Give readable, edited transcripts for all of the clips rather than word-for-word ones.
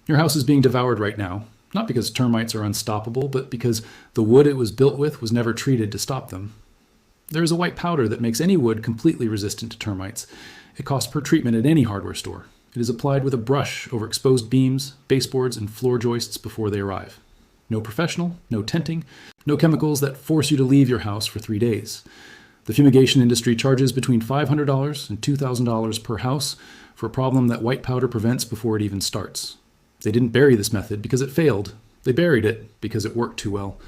Your house is being devoured right now, not because termites are unstoppable, but because the wood it was built with was never treated to stop them. There is a white powder that makes any wood completely resistant to termites. It costs per treatment at any hardware store. It is applied with a brush over exposed beams, baseboards, and floor joists before they arrive. No professional, no tenting, no chemicals that force you to leave your house for 3 days. The fumigation industry charges between $500 and $2,000 per house for a problem that white powder prevents before it even starts. They didn't bury this method because it failed. They buried it because it worked too well.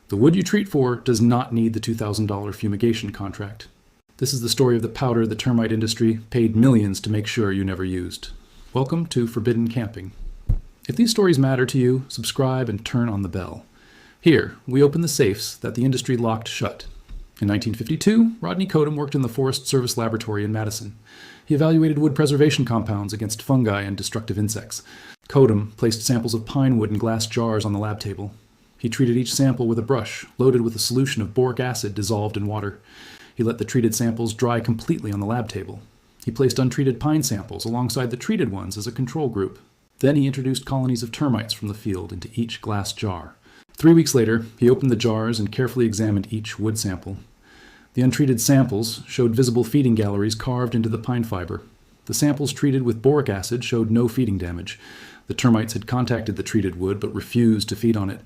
The wood you treat for does not need the $2,000 fumigation contract. This is the story of the powder the termite industry paid millions to make sure you never used. Welcome to Forbidden Camping. If these stories matter to you, subscribe and turn on the bell. Here, we open the safes that the industry locked shut. In 1952, Rodney Koedam worked in the Forest Service Laboratory in Madison. He evaluated wood preservation compounds against fungi and destructive insects. Koedam placed samples of pine wood in glass jars on the lab table. He treated each sample with a brush loaded with a solution of boric acid dissolved in water. He let the treated samples dry completely on the lab table. He placed untreated pine samples alongside the treated ones as a control group. Then he introduced colonies of termites from the field into each glass jar. 3 weeks later, he opened the jars and carefully examined each wood sample. The untreated samples showed visible feeding galleries carved into the pine fiber. The samples treated with boric acid showed no feeding damage. The termites had contacted the treated wood but refused to feed on it.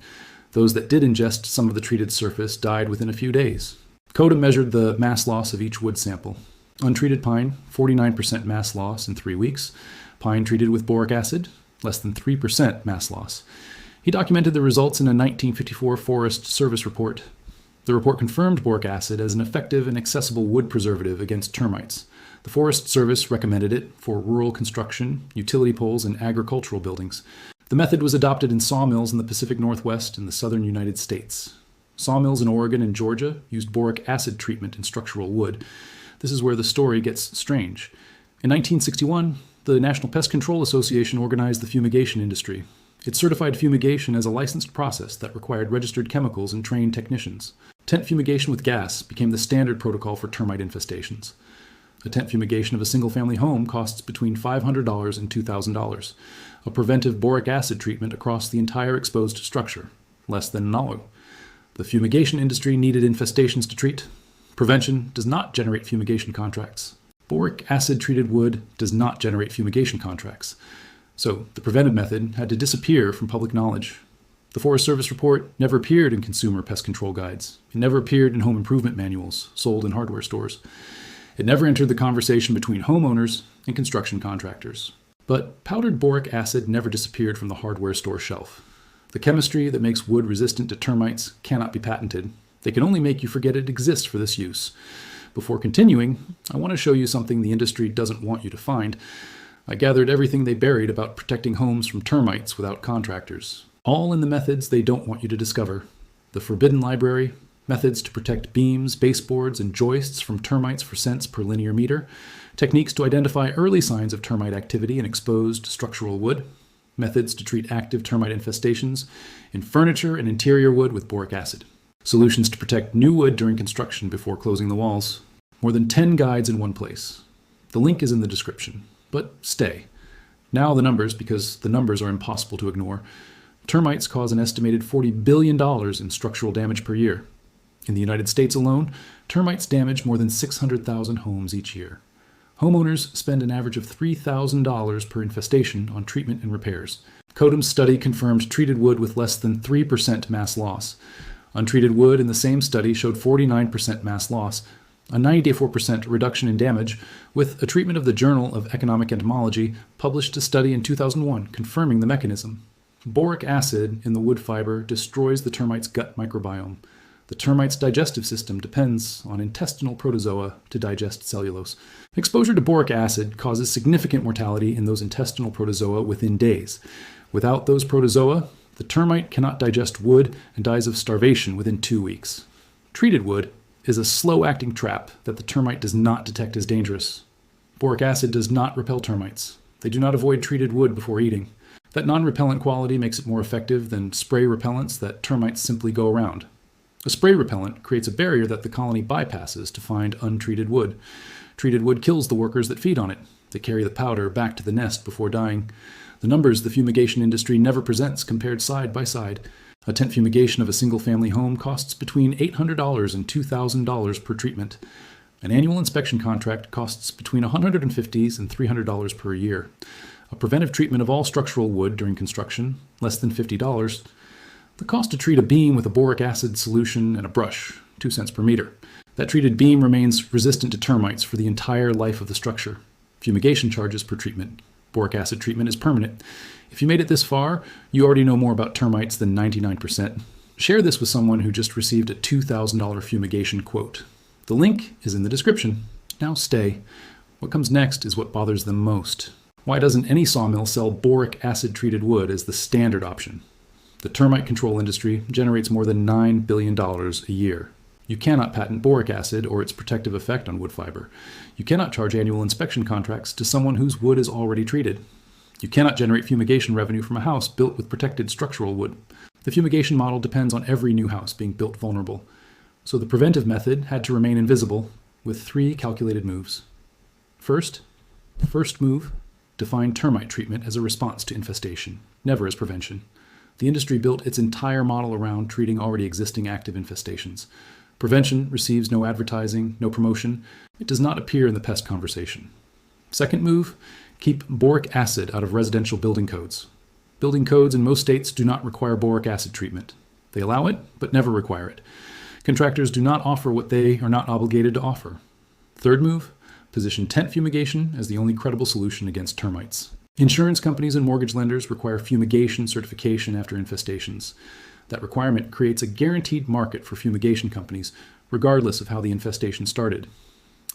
Those that did ingest some of the treated surface died within a few days. Koedam measured the mass loss of each wood sample. Untreated pine, 49% mass loss in 3 weeks. Pine treated with boric acid, less than 3% mass loss. He documented the results in a 1954 Forest Service report. The report confirmed boric acid as an effective and accessible wood preservative against termites. The Forest Service recommended it for rural construction, utility poles, and agricultural buildings. The method was adopted in sawmills in the Pacific Northwest and the southern United States. Sawmills in Oregon and Georgia used boric acid treatment in structural wood. This is where the story gets strange. In 1961, the National Pest Control Association organized the fumigation industry. It certified fumigation as a licensed process that required registered chemicals and trained technicians. Tent fumigation with gas became the standard protocol for termite infestations. A tent fumigation of a single-family home costs between $500 and $2,000. A preventive boric acid treatment across the entire exposed structure, less than $1. The fumigation industry needed infestations to treat. Prevention does not generate fumigation contracts. Boric acid-treated wood does not generate fumigation contracts. So the preventive method had to disappear from public knowledge. The Forest Service report never appeared in consumer pest control guides. It never appeared in home improvement manuals sold in hardware stores. It never entered the conversation between homeowners and construction contractors. But powdered boric acid never disappeared from the hardware store shelf. The chemistry that makes wood resistant to termites cannot be patented. They can only make you forget it exists for this use. Before continuing, I want to show you something the industry doesn't want you to find. I gathered everything they buried about protecting homes from termites without contractors. All in the methods they don't want you to discover. The Forbidden Library, methods to protect beams, baseboards, and joists from termites for cents per linear meter, techniques to identify early signs of termite activity in exposed structural wood, methods to treat active termite infestations in furniture and interior wood with boric acid, solutions to protect new wood during construction before closing the walls. More than 10 guides in one place. The link is in the description. But stay. Now the numbers, because the numbers are impossible to ignore. Termites cause an estimated $40 billion in structural damage per year. In the United States alone, termites damage more than 600,000 homes each year. Homeowners spend an average of $3,000 per infestation on treatment and repairs. Koedam's study confirmed treated wood with less than 3% mass loss. Untreated wood in the same study showed 49% mass loss, a 94% reduction in damage, with a treatment of the Journal of Economic Entomology published a study in 2001 confirming the mechanism. Boric acid in the wood fiber destroys the termite's gut microbiome. The termite's digestive system depends on intestinal protozoa to digest cellulose. Exposure to boric acid causes significant mortality in those intestinal protozoa within days. Without those protozoa, the termite cannot digest wood and dies of starvation within 2 weeks. Treated wood is a slow-acting trap that the termite does not detect as dangerous. Boric acid does not repel termites. They do not avoid treated wood before eating. That non-repellent quality makes it more effective than spray repellents that termites simply go around. A spray repellent creates a barrier that the colony bypasses to find untreated wood. Treated wood kills the workers that feed on it. They carry the powder back to the nest before dying. The numbers the fumigation industry never presents compared side by side. A tent fumigation of a single-family home costs between $800 and $2,000 per treatment. An annual inspection contract costs between $150 and $300 per year. A preventive treatment of all structural wood during construction, less than $50. The cost to treat a beam with a boric acid solution and a brush, 2 cents per meter. That treated beam remains resistant to termites for the entire life of the structure. Fumigation charges per treatment. Boric acid treatment is permanent. If you made it this far, you already know more about termites than 99%. Share this with someone who just received a $2,000 fumigation quote. The link is in the description. Now stay. What comes next is what bothers them most. Why doesn't any sawmill sell boric acid treated wood as the standard option? The termite control industry generates more than $9 billion a year. You cannot patent boric acid or its protective effect on wood fiber. You cannot charge annual inspection contracts to someone whose wood is already treated. You cannot generate fumigation revenue from a house built with protected structural wood. The fumigation model depends on every new house being built vulnerable. So the preventive method had to remain invisible with 3 calculated moves. First move, define termite treatment as a response to infestation, never as prevention. The industry built its entire model around treating already existing active infestations. Prevention receives no advertising, no promotion. It does not appear in the pest conversation. Second move, keep boric acid out of residential building codes. Building codes in most states do not require boric acid treatment. They allow it, but never require it. Contractors do not offer what they are not obligated to offer. Third move, position tent fumigation as the only credible solution against termites. Insurance companies and mortgage lenders require fumigation certification after infestations. That requirement creates a guaranteed market for fumigation companies, regardless of how the infestation started.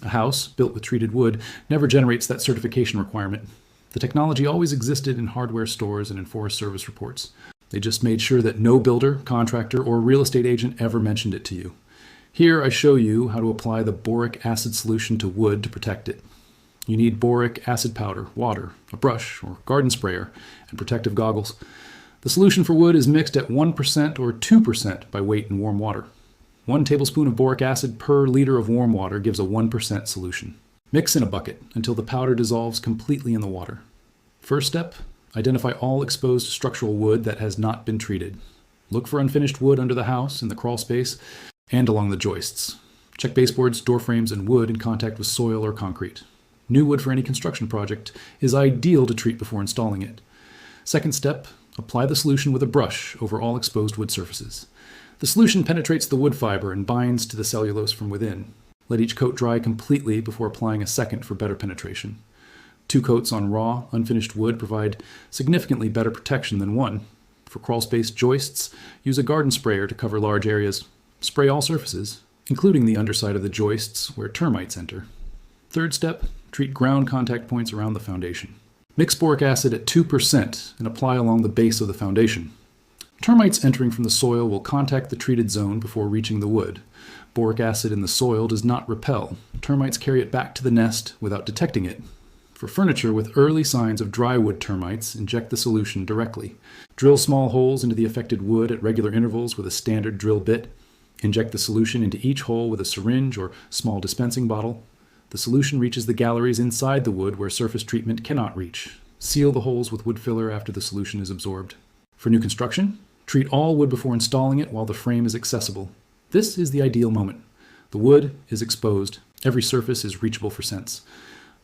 A house built with treated wood never generates that certification requirement. The technology always existed in hardware stores and in Forest Service reports. They just made sure that no builder, contractor, or real estate agent ever mentioned it to you. Here I show you how to apply the boric acid solution to wood to protect it. You need boric acid powder, water, a brush or garden sprayer, and protective goggles. The solution for wood is mixed at 1% or 2% by weight in warm water. 1 tablespoon of boric acid per liter of warm water gives a 1% solution. Mix in a bucket until the powder dissolves completely in the water. First step, identify all exposed structural wood that has not been treated. Look for unfinished wood under the house, in the crawl space, and along the joists. Check baseboards, door frames, and wood in contact with soil or concrete. New wood for any construction project is ideal to treat before installing it. Second step, apply the solution with a brush over all exposed wood surfaces. The solution penetrates the wood fiber and binds to the cellulose from within. Let each coat dry completely before applying a second for better penetration. 2 coats on raw, unfinished wood provide significantly better protection than 1. For crawlspace joists, use a garden sprayer to cover large areas. Spray all surfaces, including the underside of the joists where termites enter. Third step, treat ground contact points around the foundation. Mix boric acid at 2% and apply along the base of the foundation. Termites entering from the soil will contact the treated zone before reaching the wood. Boric acid in the soil does not repel. Termites carry it back to the nest without detecting it. For furniture with early signs of dry wood termites, inject the solution directly. Drill small holes into the affected wood at regular intervals with a standard drill bit. Inject the solution into each hole with a syringe or small dispensing bottle. The solution reaches the galleries inside the wood where surface treatment cannot reach. Seal the holes with wood filler after the solution is absorbed. For new construction, treat all wood before installing it while the frame is accessible. This is the ideal moment. The wood is exposed. Every surface is reachable for scents.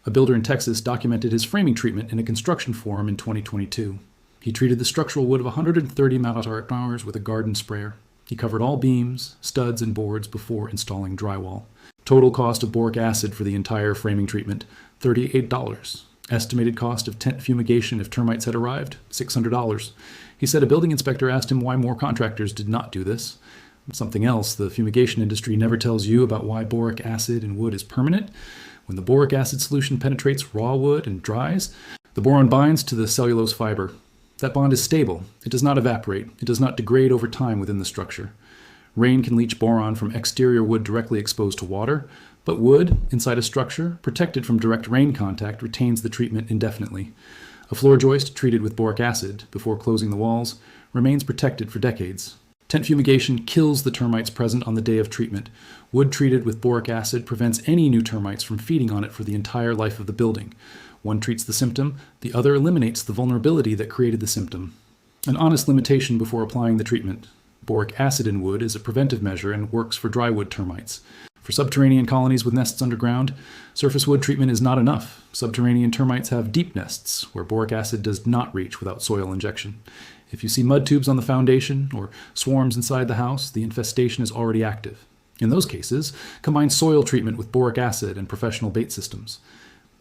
A builder in Texas documented his framing treatment in a construction forum in 2022. He treated the structural wood of 130 hours with a garden sprayer. He covered all beams, studs, and boards before installing drywall. Total cost of boric acid for the entire framing treatment, $38. Estimated cost of tent fumigation if termites had arrived, $600. He said a building inspector asked him why more contractors did not do this. Something else the fumigation industry never tells you about why boric acid in wood is permanent. When the boric acid solution penetrates raw wood and dries, the boron binds to the cellulose fiber. That bond is stable. It does not evaporate. It does not degrade over time within the structure. Rain can leach boron from exterior wood directly exposed to water, but wood inside a structure protected from direct rain contact retains the treatment indefinitely. A floor joist treated with boric acid before closing the walls remains protected for decades. Tent fumigation kills the termites present on the day of treatment. Wood treated with boric acid prevents any new termites from feeding on it for the entire life of the building. One treats the symptom, the other eliminates the vulnerability that created the symptom. An honest limitation before applying the treatment. Boric acid in wood is a preventive measure and works for drywood termites. For subterranean colonies with nests underground, surface wood treatment is not enough. Subterranean termites have deep nests, where boric acid does not reach without soil injection. If you see mud tubes on the foundation or swarms inside the house, the infestation is already active. In those cases, combine soil treatment with boric acid and professional bait systems.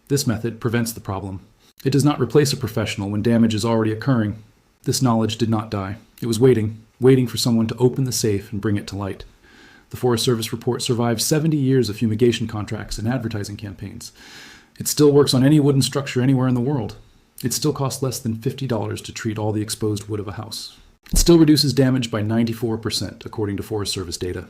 This method prevents the problem. It does not replace a professional when damage is already occurring. This knowledge did not die. It was waiting for someone to open the safe and bring it to light. The Forest Service report survived 70 years of fumigation contracts and advertising campaigns. It still works on any wooden structure anywhere in the world. It still costs less than $50 to treat all the exposed wood of a house. It still reduces damage by 94%, according to Forest Service data.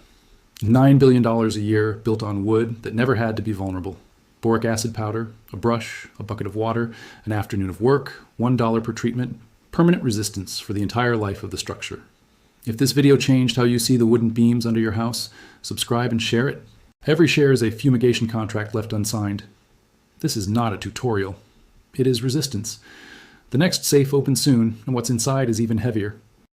$9 billion a year built on wood that never had to be vulnerable. Boric acid powder, a brush, a bucket of water, an afternoon of work, $1 per treatment, permanent resistance for the entire life of the structure. If this video changed how you see the wooden beams under your house, subscribe and share it. Every share is a fumigation contract left unsigned. This is not a tutorial. It is resistance. The next safe opens soon, and what's inside is even heavier.